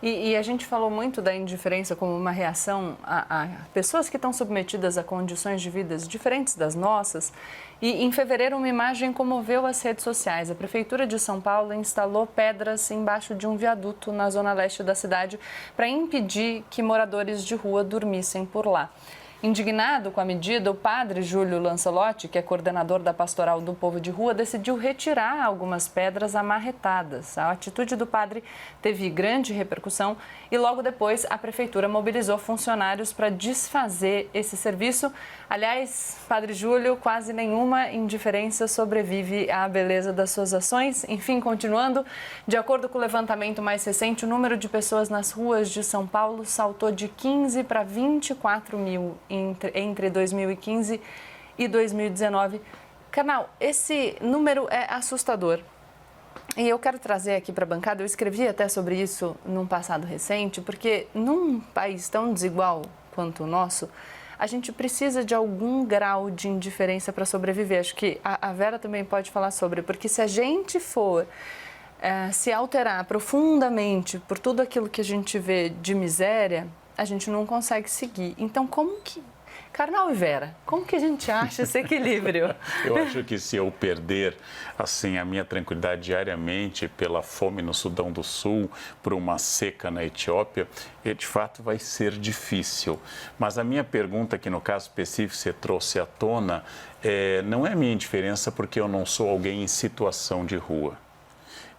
E a gente falou muito da indiferença como uma reação a pessoas que estão submetidas a condições de vida diferentes das nossas. E em fevereiro, uma imagem comoveu as redes sociais. A Prefeitura de São Paulo instalou pedras embaixo de um viaduto na zona leste da cidade para impedir que moradores de rua dormissem por lá. Indignado com a medida, o padre Júlio Lancelotti, que é coordenador da Pastoral do Povo de Rua, decidiu retirar algumas pedras amarretadas. A atitude do padre teve grande repercussão e logo depois a prefeitura mobilizou funcionários para desfazer esse serviço. Aliás, padre Júlio, quase nenhuma indiferença sobrevive à beleza das suas ações. Enfim, continuando, de acordo com o levantamento mais recente, o número de pessoas nas ruas de São Paulo saltou de 15 para 24 mil entre 2015 e 2019. Karnal, esse número é assustador. E eu quero trazer aqui para a bancada, eu escrevi até sobre isso num passado recente, porque num país tão desigual quanto o nosso, a gente precisa de algum grau de indiferença para sobreviver. Acho que a Vera também pode falar sobre, porque se a gente for se alterar profundamente por tudo aquilo que a gente vê de miséria, a gente não consegue seguir. Então, como que... Karnal e Vera, como que a gente acha esse equilíbrio? Eu acho que se eu perder, assim, a minha tranquilidade diariamente pela fome no Sudão do Sul, por uma seca na Etiópia, de fato vai ser difícil. Mas a minha pergunta, que no caso específico você trouxe à tona, não é minha indiferença porque eu não sou alguém em situação de rua.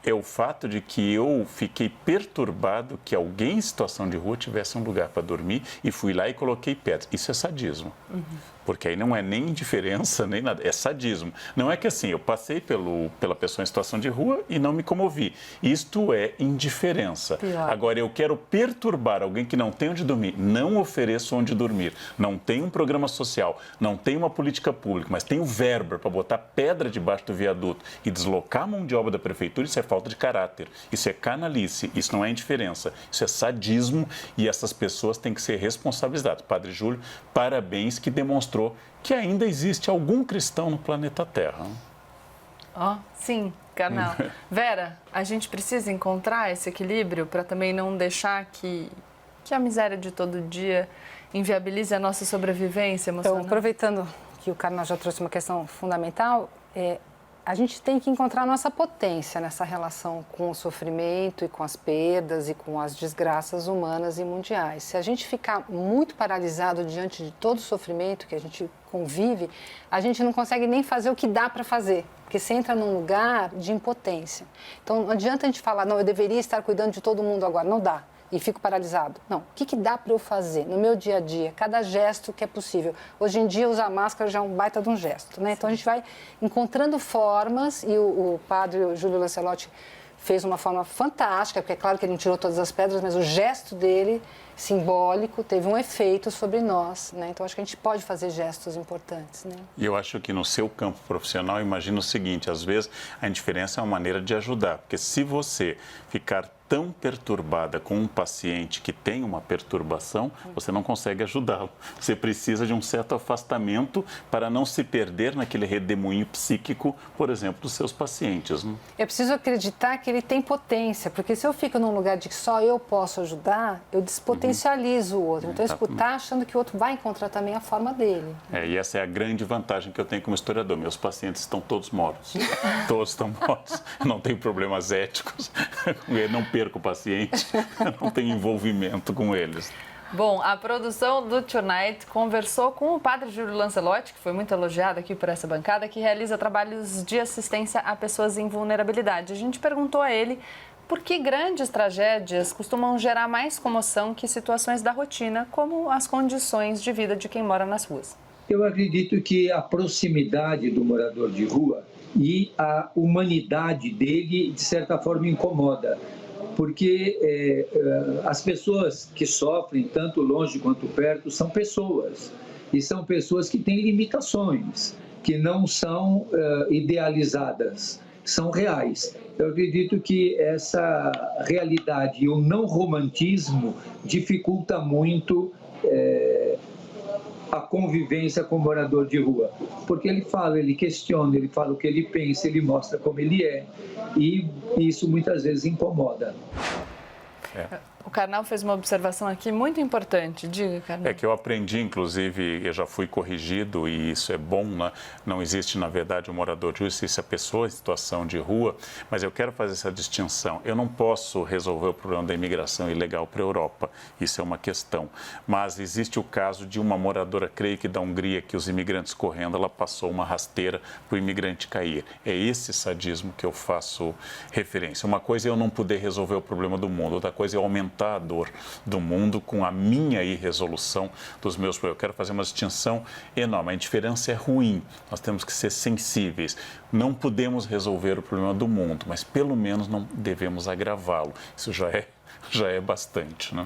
É o fato de que eu fiquei perturbado que alguém em situação de rua tivesse um lugar para dormir e fui lá e coloquei pedras. Isso é sadismo. Porque aí não é nem indiferença, nem nada, é sadismo. Não é que assim, eu passei pela pessoa em situação de rua e não me comovi. Isto é indiferença. Pior. Agora, eu quero perturbar alguém que não tem onde dormir, não ofereço onde dormir, não tem um programa social, não tem uma política pública, mas tem o verba para botar pedra debaixo do viaduto e deslocar a mão de obra da prefeitura, isso é falta de caráter, isso é canalice, isso não é indiferença, isso é sadismo e essas pessoas têm que ser responsabilizadas. Padre Júlio, parabéns, que demonstrou que ainda existe algum cristão no planeta Terra. Sim, Karnal. Vera, a gente precisa encontrar esse equilíbrio para também não deixar que a miséria de todo dia inviabilize a nossa sobrevivência emocional. Então, aproveitando que o Karnal já trouxe uma questão fundamental, a gente tem que encontrar a nossa potência nessa relação com o sofrimento e com as perdas e com as desgraças humanas e mundiais. Se a gente ficar muito paralisado diante de todo o sofrimento que a gente convive, a gente não consegue nem fazer o que dá para fazer, porque você entra num lugar de impotência. Então, não adianta a gente falar, não, eu deveria estar cuidando de todo mundo agora, não dá. E fico paralisado. Não, o que dá para eu fazer no meu dia a dia? Cada gesto que é possível. Hoje em dia, usar máscara já é um baita de um gesto, né? Então, a gente vai encontrando formas e o padre Júlio Lancelotti fez uma forma fantástica, porque é claro que ele não tirou todas as pedras, mas o gesto dele, simbólico, teve um efeito sobre nós, né? Então, acho que a gente pode fazer gestos importantes, né? E eu acho que no seu campo profissional, imagina o seguinte, às vezes a indiferença é uma maneira de ajudar, porque se você ficar tão perturbada com um paciente que tem uma perturbação, você não consegue ajudá-lo. Você precisa de um certo afastamento para não se perder naquele redemoinho psíquico, por exemplo, dos seus pacientes. Né? Eu preciso acreditar que ele tem potência, porque se eu fico num lugar de que só eu posso ajudar, eu despotencializo o outro. Então, escutar achando que o outro vai encontrar também a forma dele. E essa é a grande vantagem que eu tenho como historiador. Meus pacientes estão todos mortos. Todos estão mortos. Eu não tenho problemas éticos. Eu não perco o paciente. Eu não tenho envolvimento com eles. Bom, a produção do Tonight conversou com o padre Júlio Lancelotti, que foi muito elogiado aqui por essa bancada, que realiza trabalhos de assistência a pessoas em vulnerabilidade. A gente perguntou a ele por que grandes tragédias costumam gerar mais comoção que situações da rotina, como as condições de vida de quem mora nas ruas. Eu acredito que a proximidade do morador de rua e a humanidade dele, de certa forma, incomoda. Porque as pessoas que sofrem, tanto longe quanto perto, são pessoas. E são pessoas que têm limitações, que não são idealizadas, são reais. Eu acredito que essa realidade e o não romantismo dificulta muito a convivência com o morador de rua, porque ele fala, ele questiona, ele fala o que ele pensa, ele mostra como ele é, e isso muitas vezes incomoda. O Karnal fez uma observação aqui muito importante. Diga, Karnal. É que eu aprendi, inclusive, eu já fui corrigido e isso é bom, né? Não existe, na verdade, um morador de rua, existe a pessoa em situação de rua, mas eu quero fazer essa distinção. Eu não posso resolver o problema da imigração ilegal para a Europa, isso é uma questão. Mas existe o caso de uma moradora, creio que da Hungria, que os imigrantes correndo, ela passou uma rasteira para o imigrante cair. É esse sadismo que eu faço referência. Uma coisa é eu não poder resolver o problema do mundo, outra coisa é aumentar a dor do mundo com a minha irresolução dos meus problemas. Eu quero fazer uma distinção enorme. A indiferença é ruim, nós temos que ser sensíveis. Não podemos resolver o problema do mundo, mas pelo menos não devemos agravá-lo. Isso já é bastante, né?